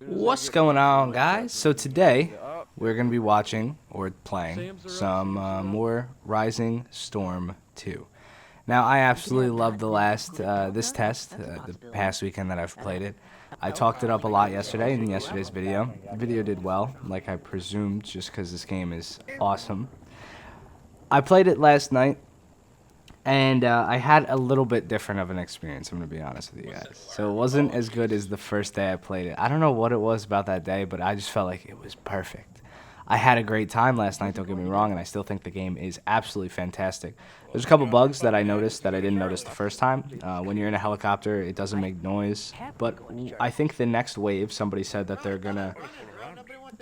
What's going on, guys? So today we're going to be watching or playing some more Rising Storm 2. Now, I absolutely loved this test, the past weekend that I've played it. I talked it up a lot yesterday in yesterday's video. The video did well, like I presumed, just because this game is awesome. I played it last night, and I had a little bit different of an experience, I'm going to be honest with you guys. So it wasn't as good as the first day I played it. I don't know what it was about that day, but I just felt like it was perfect. I had a great time last night, don't get me wrong, and I still think the game is absolutely fantastic. There's a couple bugs that I noticed that I didn't notice the first time. When you're in a helicopter, it doesn't make noise. But I think the next wave, somebody said that they're going to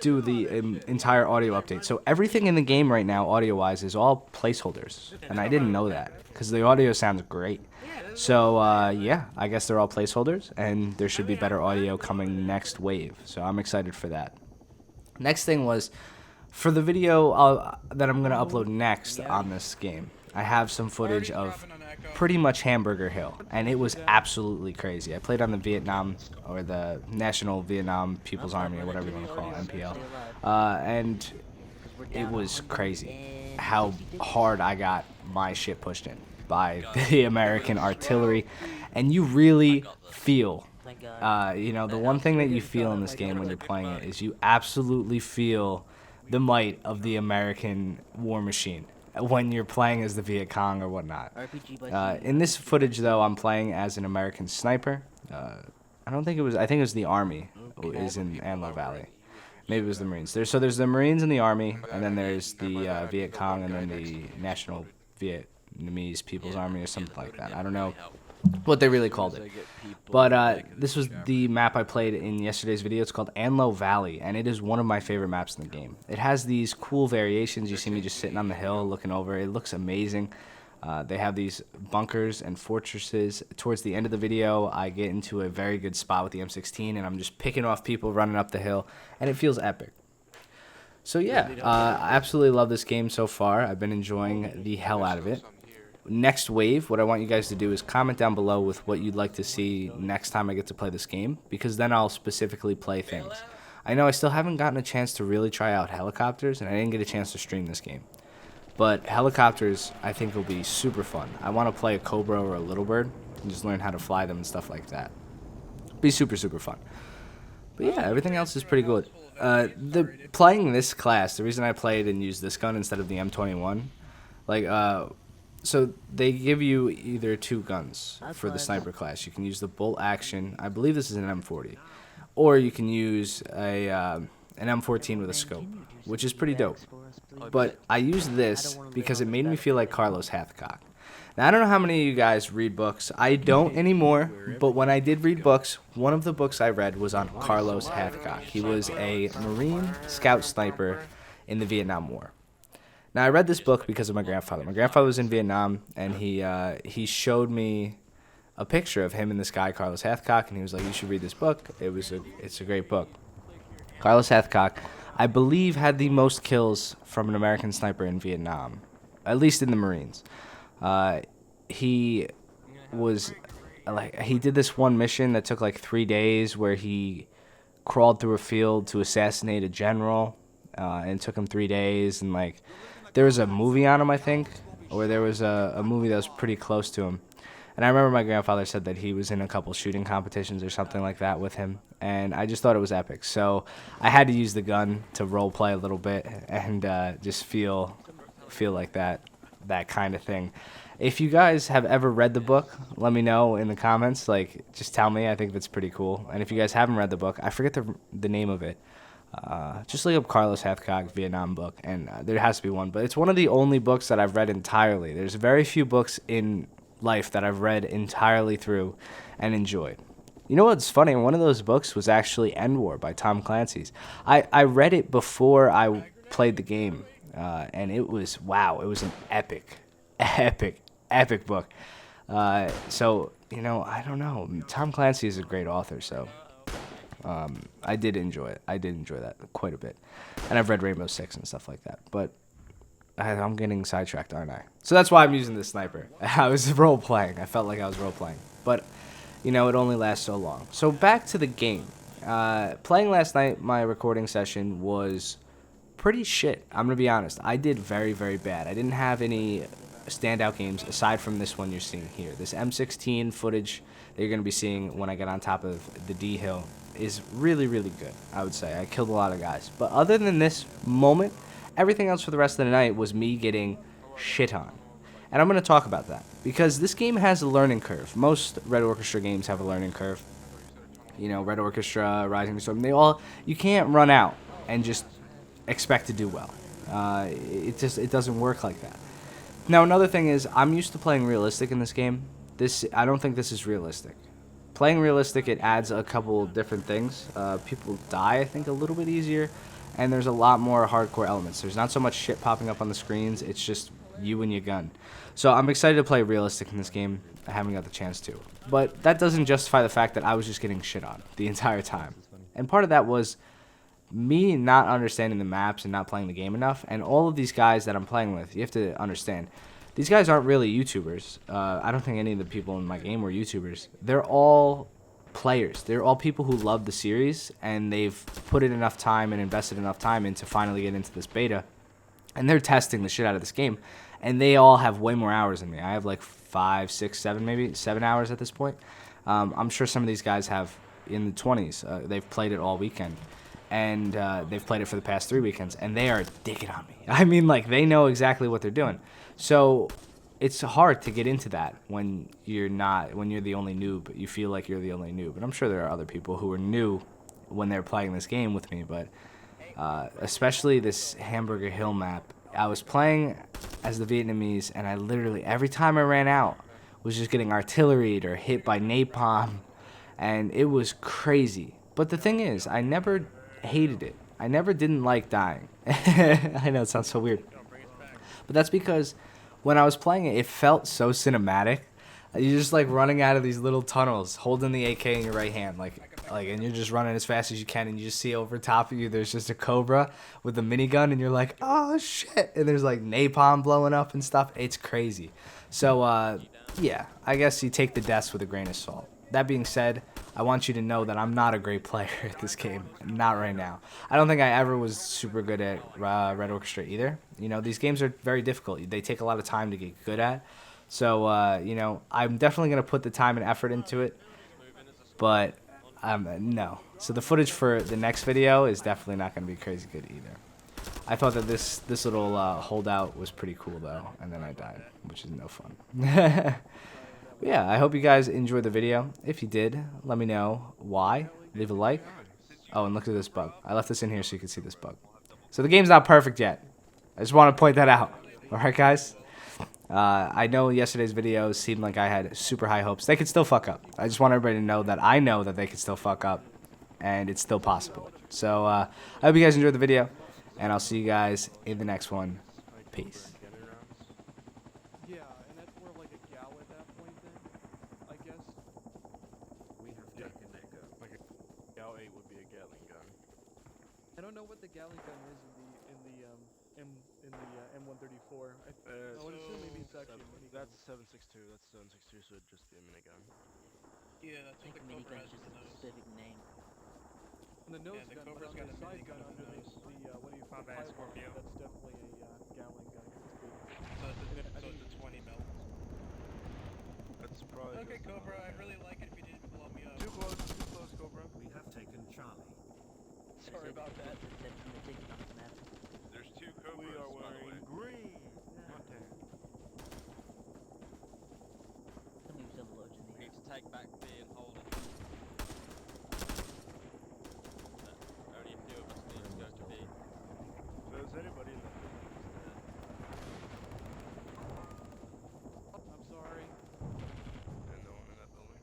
do the entire audio update. So everything in the game right now, audio-wise, is all placeholders. And I didn't know that, because the audio sounds great. So, yeah, I guess they're all placeholders, and there should be better audio coming next wave. So I'm excited for that. Next thing was, for the video that I'm going to upload next on this game, I have some footage of pretty much Hamburger Hill, and it was absolutely crazy. I played on the Vietnam, or the National Vietnam People's Army, or whatever you want to call it, MPL, and it was crazy how hard I got my shit pushed in by the American artillery, and you really feel, the one thing that you feel in this game when you're playing it is you absolutely feel the might of the American war machine when you're playing as the Viet Cong or whatnot. In this footage, though, I'm playing as an American sniper. I think it was the Army who is in Anlo Valley. Maybe it was the Marines. There's the Marines and the Army, and then there's the Viet Cong, and then the National Vietnamese People's Army or something like that. I don't know what they really called it. But this was the map I played in yesterday's video. It's called Anlo Valley, and it is one of my favorite maps in the game. It has these cool variations. You see me just sitting on the hill looking over. It looks amazing. They have these bunkers and fortresses. Towards the end of the video, I get into a very good spot with the M16, and I'm just picking off people running up the hill, and it feels epic. So yeah, I absolutely love this game so far. I've been enjoying the hell out of it. Next wave, what I want you guys to do is comment down below with what you'd like to see next time I get to play this game, because then I'll specifically play things. I know I still haven't gotten a chance to really try out helicopters, and I didn't get a chance to stream this game. But helicopters, I think, will be super fun. I want to play a Cobra or a Little Bird and just learn how to fly them and stuff like that. Be super, super fun. But yeah, everything else is pretty good. Playing this class, the reason I played and used this gun instead of the M21, so they give you either two guns for the sniper class. You can use the bolt action. I believe this is an M40. Or you can use an M14 with a scope, which is pretty dope. But I used this because it made me feel like Carlos Hathcock. Now, I don't know how many of you guys read books. I don't anymore, but when I did read books, one of the books I read was on Carlos Hathcock. He was a Marine scout sniper in the Vietnam War. Now, I read this book because of my grandfather. My grandfather was in Vietnam, and he showed me a picture of him and this guy, Carlos Hathcock, and he was like, you should read this book. It's a great book. Carlos Hathcock, I believe, had the most kills from an American sniper in Vietnam, at least in the Marines. He did this one mission that took like 3 days where he crawled through a field to assassinate a general, and it took him 3 days, and there was a movie on him, I think, or there was a movie that was pretty close to him. And I remember my grandfather said that he was in a couple shooting competitions or something like that with him, and I just thought it was epic. So I had to use the gun to role play a little bit and just feel like that kind of thing. If you guys have ever read the book, let me know in the comments. Just tell me. I think that's pretty cool. And if you guys haven't read the book, I forget the name of it. Just look up Carlos Hathcock Vietnam book, and there has to be one. But it's one of the only books that I've read entirely. There's very few books in life that I've read entirely through and enjoyed. You know what's funny? One of those books was actually End War by Tom Clancy's. I read it before I played the game, and it was, wow, it was an epic book. So, I don't know. Tom Clancy is a great author, so I did enjoy it. I did enjoy that quite a bit. And I've read Rainbow Six and stuff like that. But I'm getting sidetracked, aren't I? So that's why I'm using the sniper. I was role-playing. I felt like I was role-playing. But, it only lasts so long. So back to the game. Playing last night, my recording session was pretty shit. I'm gonna be honest. I did very, very bad. I didn't have any standout games aside from this one you're seeing here. This M16 footage that you're gonna be seeing when I get on top of the D hill is really, really good, I would say. I killed a lot of guys. But other than this moment, everything else for the rest of the night was me getting shit on. And I'm going to talk about that because this game has a learning curve. Most Red Orchestra games have a learning curve. You know, Red Orchestra, Rising Storm, you can't run out and just expect to do well. It doesn't work like that. Now, another thing is I'm used to playing realistic in this game. I don't think this is realistic. Playing realistic, it adds a couple different things. People die, I think, a little bit easier, and there's a lot more hardcore elements. There's not so much shit popping up on the screens. It's just you and your gun. So I'm excited to play realistic in this game. I haven't got the chance to. But that doesn't justify the fact that I was just getting shit on the entire time. And part of that was me not understanding the maps and not playing the game enough. And all of these guys that I'm playing with, you have to understand, these guys aren't really YouTubers. I don't think any of the people in my game were YouTubers. They're all players. They're all people who love the series, and they've put in enough time and invested enough time in to finally get into this beta. And they're testing the shit out of this game. And they all have way more hours than me. I have like 5, 6, 7, maybe 7 hours at this point. I'm sure some of these guys have in the 20s. They've played it all weekend. And they've played it for the past 3 weekends. And they are digging on me. I mean, like, they know exactly what they're doing. So it's hard to get into that when you're the only noob. You feel like you're the only noob. And I'm sure there are other people who are new when they're playing this game with me. But especially this Hamburger Hill map. I was playing as the Vietnamese, and I literally, every time I ran out, was just getting artilleried or hit by napalm, and it was crazy. But the thing is, I never hated it. I never didn't like dying. I know it sounds so weird. But that's because when I was playing it, it felt so cinematic. You're just like running out of these little tunnels, holding the AK in your right hand, and you're just running as fast as you can, and you just see over top of you there's just a Cobra with a minigun, and you're like, oh shit, and there's like napalm blowing up and stuff. It's crazy. So yeah, I guess you take the deaths with a grain of salt. That being said, I want you to know that I'm not a great player at this game. Not right now. I don't think I ever was super good at Red Orchestra either. You know, these games are very difficult. They take a lot of time to get good at. So, you know, I'm definitely going to put the time and effort into it. But, no. So the footage for the next video is definitely not going to be crazy good either. I thought that this little holdout was pretty cool, though. And then I died, which is no fun. Yeah, I hope you guys enjoyed the video. If you did, let me know why. Leave a like. Oh, and look at this bug. I left this in here so you can see this bug. So the game's not perfect yet. I just want to point that out. Alright, guys? I know yesterday's videos seemed like I had super high hopes. They could still fuck up. I just want everybody to know that I know that they could still fuck up. And it's still possible. So, I hope you guys enjoyed the video. And I'll see you guys in the next one. Peace. I don't know what the Gatling gun is in the M134. I would assume maybe it's actually a minigun. That's 7.62. That's 7.62, so it'd just be a minigun. Yeah, that's what the Cobra has just in the a nose. specific name. And the nose Yeah, the gun, Cobra's but got on a the side minigun gun on the under nose. what do you call Combat it? Scorpio. That's definitely a Gatling gun. So it's a 20 mil. That's probably. Okay, Cobra, I'd really like it if you didn't blow me up. Too close, Cobra. We have taken Charlie. Sorry about that. There's 2 Cobras. We are wearing green. We need to take back B and hold it. Only a few of us need to go to B. So is anybody in that building? I'm sorry. And no one in that building?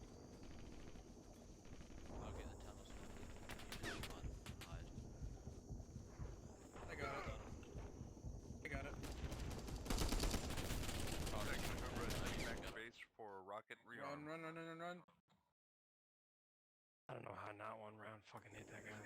I'll get the tunnels from the hide. I got it. I got it. Taking Cobra at base for rocket rearm. Run. I don't know how not one round fucking hit that guy.